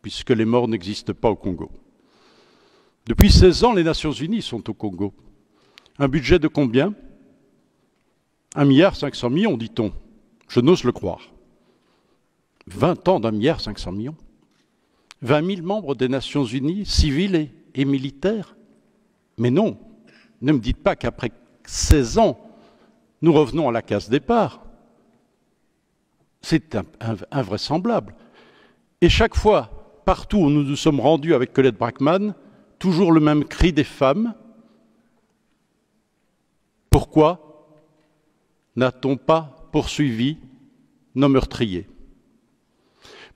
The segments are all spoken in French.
puisque les morts n'existent pas au Congo. Depuis 16 ans, les Nations Unies sont au Congo. Un budget de combien? 1,5 milliard, dit-on. Je n'ose le croire. 20 ans d'1,5 milliard. 20 000 membres des Nations Unies, civils et militaires. Mais non, ne me dites pas qu'après 16 ans, nous revenons à la case départ. C'est invraisemblable. Et chaque fois, partout où nous nous sommes rendus avec Colette Braeckman, toujours le même cri des femmes. Pourquoi n'a-t-on pas poursuivi nos meurtriers?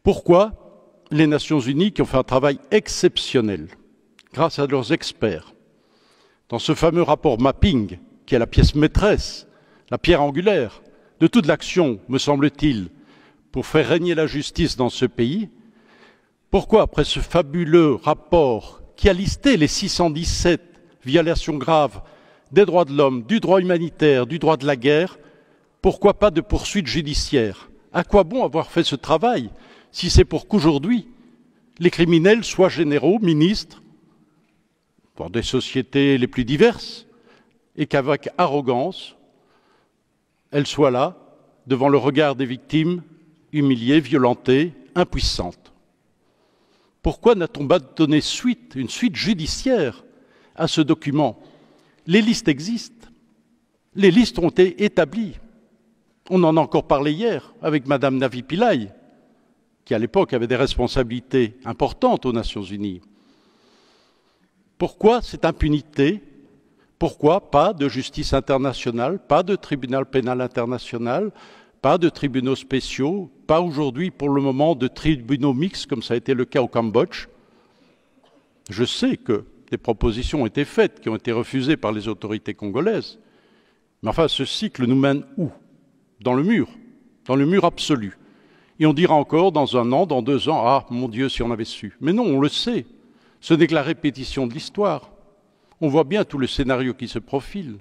Pourquoi les Nations Unies, qui ont fait un travail exceptionnel, grâce à leurs experts, dans ce fameux rapport mapping, qui est la pièce maîtresse, la pierre angulaire de toute l'action, me semble-t-il, pour faire régner la justice dans ce pays, pourquoi, après ce fabuleux rapport qui a listé les 617 violations graves des droits de l'homme, du droit humanitaire, du droit de la guerre, pourquoi pas de poursuites judiciaires? À quoi bon avoir fait ce travail si c'est pour qu'aujourd'hui, les criminels soient généraux, ministres, dans des sociétés les plus diverses, et qu'avec arrogance, elles soient là, devant le regard des victimes, humiliées, violentées, impuissantes? Pourquoi n'a-t-on pas donné une suite judiciaire à ce document? Les listes existent. Les listes ont été établies. On en a encore parlé hier avec Madame Navi Pillay, qui à l'époque avait des responsabilités importantes aux Nations Unies. Pourquoi cette impunité? Pourquoi pas de justice internationale, pas de tribunal pénal international, pas de tribunaux spéciaux, pas aujourd'hui pour le moment de tribunaux mixtes comme ça a été le cas au Cambodge? Je sais que des propositions ont été faites, qui ont été refusées par les autorités congolaises. Mais enfin, ce cycle nous mène où? Dans le mur absolu. Et on dira encore dans 1 an, dans 2 ans, ah mon Dieu, si on avait su. Mais non, on le sait. Ce n'est que la répétition de l'histoire. On voit bien tout le scénario qui se profile.